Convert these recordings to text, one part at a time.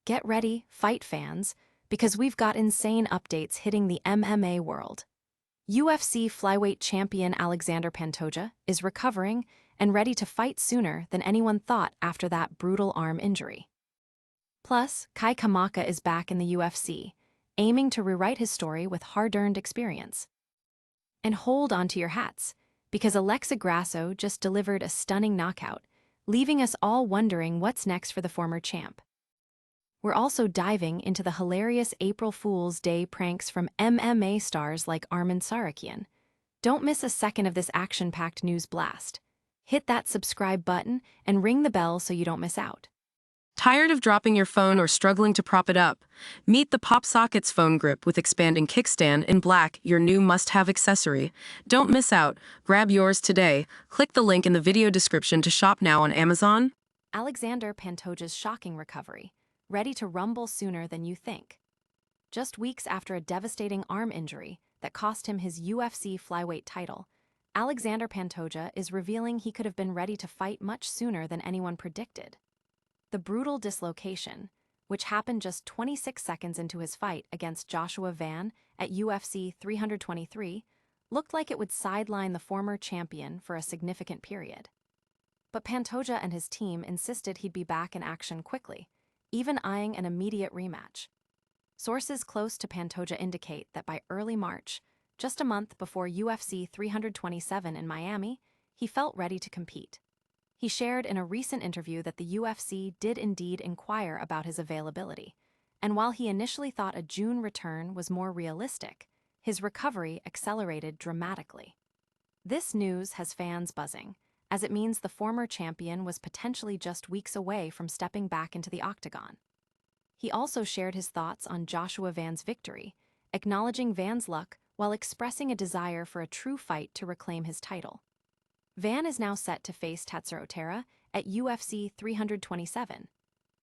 Get ready, fight fans, because we've got insane updates hitting the MMA world. UFC flyweight champion Alexandre Pantoja is recovering and ready to fight sooner than anyone thought after that brutal arm injury. Plus, Kamaka is back in the UFC, aiming to rewrite his story with hard-earned experience. And hold on to your hats, because Alexandre Grasso just delivered a stunning knockout, leaving us all wondering what's next for the former champ. We're also diving into the hilarious April Fool's Day pranks from MMA stars like Arman Tsarukyan. Don't miss a second of this action-packed news blast. Hit that subscribe button and ring the bell so you don't miss out. Tired of dropping your phone or struggling to prop it up? Meet the Pop Sockets phone grip with expanding kickstand in black, your new must-have accessory. Don't miss out. Grab yours today. Click the link in the video description to shop now on Amazon. Alexandre Pantoja's shocking recovery, ready to rumble sooner than you think. Just weeks after a devastating arm injury that cost him his UFC flyweight title, Alexandre Pantoja is revealing he could have been ready to fight much sooner than anyone predicted. The brutal dislocation, which happened just 26 seconds into his fight against Joshua Van at UFC 323, looked like it would sideline the former champion for a significant period. But Pantoja and his team insisted he'd be back in action quickly, even eyeing an immediate rematch. Sources close to Pantoja indicate that by early March, just a month before UFC 327 in Miami, he felt ready to compete. He shared in a recent interview that the UFC did indeed inquire about his availability, and while he initially thought a June return was more realistic, his recovery accelerated dramatically. This news has fans buzzing, as it means the former champion was potentially just weeks away from stepping back into the octagon. He also shared his thoughts on Joshua Van's victory, acknowledging Van's luck while expressing a desire for a true fight to reclaim his title. Van is now set to face Tatsuro Taira at UFC 327.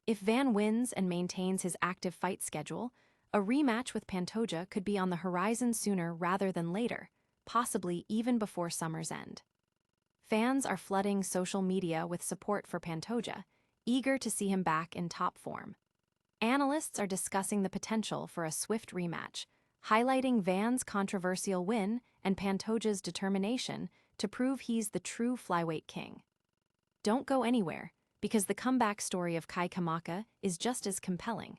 If Van wins and maintains his active fight schedule, a rematch with Pantoja could be on the horizon sooner rather than later, possibly even before summer's end. Fans are flooding social media with support for Pantoja, eager to see him back in top form. Analysts are discussing the potential for a swift rematch, highlighting Van's controversial win and Pantoja's determination to prove he's the true flyweight king. Don't go anywhere, because the comeback story of Kamaka is just as compelling.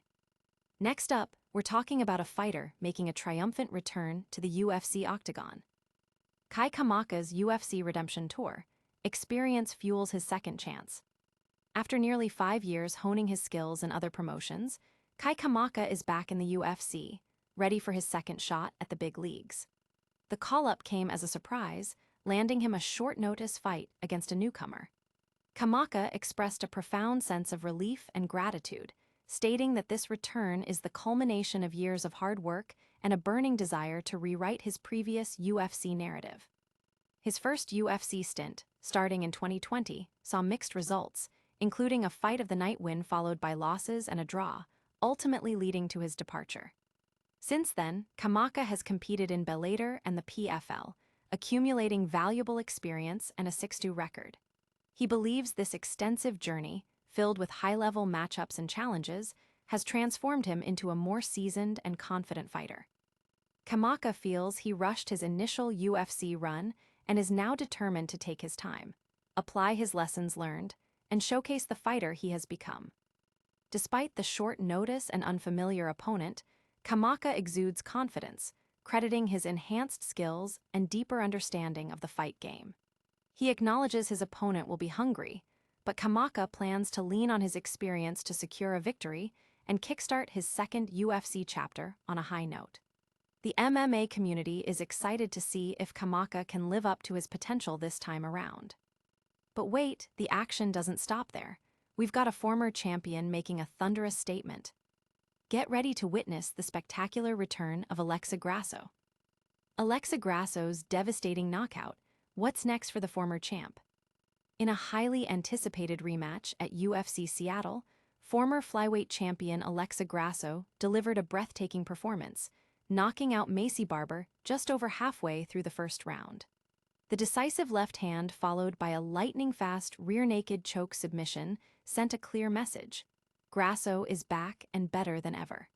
Next up, we're talking about a fighter making a triumphant return to the UFC octagon. Kamaka's UFC Redemption Tour experience fuels his second chance. After nearly 5 years honing his skills in other promotions, Kamaka is back in the UFC, ready for his second shot at the big leagues. The call-up came as a surprise, landing him a short-notice fight against a newcomer. Kamaka expressed a profound sense of relief and gratitude, stating that this return is the culmination of years of hard work and a burning desire to rewrite his previous UFC narrative. His first UFC stint, starting in 2020, saw mixed results, including a fight of the night win followed by losses and a draw, ultimately leading to his departure. Since then, Kamaka has competed in Bellator and the PFL, accumulating valuable experience and a 6-2 record. He believes this extensive journey, filled with high-level matchups and challenges, has transformed him into a more seasoned and confident fighter. Kamaka feels he rushed his initial UFC run and is now determined to take his time, apply his lessons learned, and showcase the fighter he has become. Despite the short notice and unfamiliar opponent, Kamaka exudes confidence, crediting his enhanced skills and deeper understanding of the fight game. He acknowledges his opponent will be hungry, but Kamaka plans to lean on his experience to secure a victory and kickstart his second UFC chapter on a high note. The MMA community is excited to see if Kamaka can live up to his potential this time around. But wait, the action doesn't stop there. We've got a former champion making a thunderous statement. Get ready to witness the spectacular return of Alexandre Grasso. Alexandre Grasso's devastating knockout. What's next for the former champ? In a highly anticipated rematch at UFC Seattle, former flyweight champion Alexandre Grasso delivered a breathtaking performance, knocking out Macy Barber just over halfway through the first round. The decisive left hand, followed by a lightning-fast rear-naked choke submission, sent a clear message. Grasso is back and better than ever.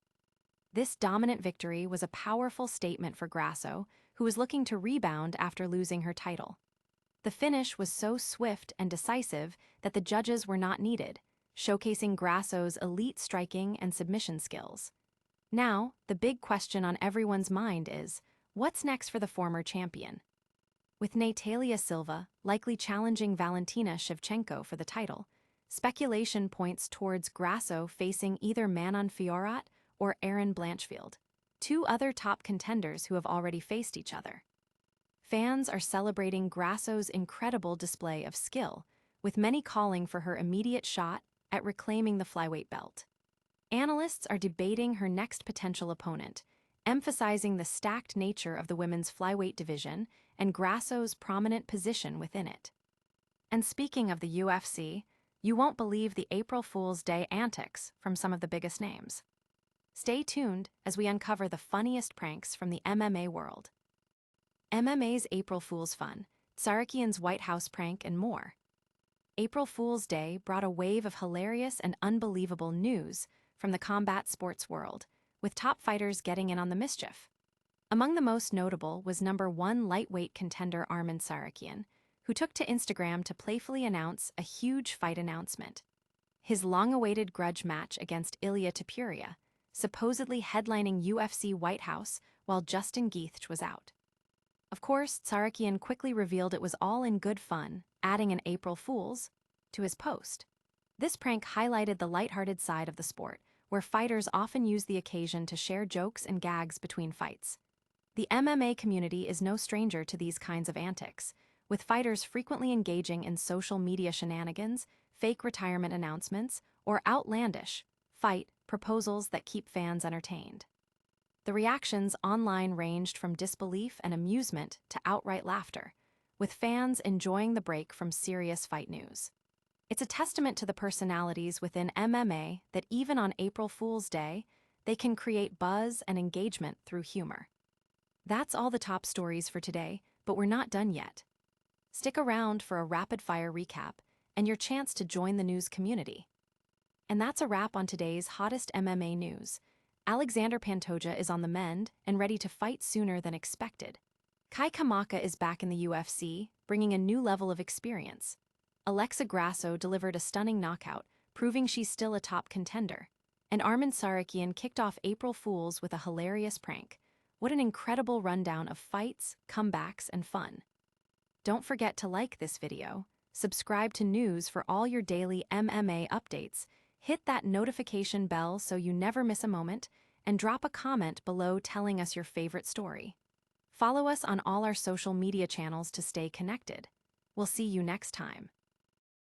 This dominant victory was a powerful statement for Grasso, who was looking to rebound after losing her title. The finish was so swift and decisive that the judges were not needed, showcasing Grasso's elite striking and submission skills. Now, the big question on everyone's mind is, what's next for the former champion? With Natalia Silva likely challenging Valentina Shevchenko for the title, speculation points towards Grasso facing either Manon Fiorot or Erin Blanchfield, two other top contenders who have already faced each other. Fans are celebrating Grasso's incredible display of skill, with many calling for her immediate shot at reclaiming the flyweight belt. Analysts are debating her next potential opponent, emphasizing the stacked nature of the women's flyweight division and Grasso's prominent position within it. And speaking of the UFC, you won't believe the April Fool's Day antics from some of the biggest names. Stay tuned as we uncover the funniest pranks from the MMA world. MMA's April Fool's Fun, Tsarukyan's White House prank, and more. April Fool's Day brought a wave of hilarious and unbelievable news from the combat sports world, with top fighters getting in on the mischief. Among the most notable was #1 lightweight contender Arman Tsarukyan, who took to Instagram to playfully announce a huge fight announcement. His long-awaited grudge match against Ilia Topuria, supposedly headlining UFC White House while Justin Gaethje was out. Of course, Tsarukyan quickly revealed it was all in good fun, adding an April Fool's to his post. This prank highlighted the lighthearted side of the sport, where fighters often use the occasion to share jokes and gags between fights. The MMA community is no stranger to these kinds of antics, with fighters frequently engaging in social media shenanigans, fake retirement announcements, or outlandish fight proposals that keep fans entertained. The reactions online ranged from disbelief and amusement to outright laughter, with fans enjoying the break from serious fight news. It's a testament to the personalities within MMA that even on April Fool's Day, they can create buzz and engagement through humor. That's all the top stories for today, but we're not done yet. Stick around for a rapid-fire recap and your chance to join the news community. And that's a wrap on today's hottest MMA news. Alexandre Pantoja is on the mend and ready to fight sooner than expected. Kamaka is back in the UFC, bringing a new level of experience. Alexa Grasso delivered a stunning knockout, proving she's still a top contender. And Arman Tsarukyan kicked off April Fools with a hilarious prank. What an incredible rundown of fights, comebacks, and fun. Don't forget to like this video, subscribe to news for all your daily MMA updates, hit that notification bell so you never miss a moment, and drop a comment below telling us your favorite story. Follow us on all our social media channels to stay connected. We'll see you next time.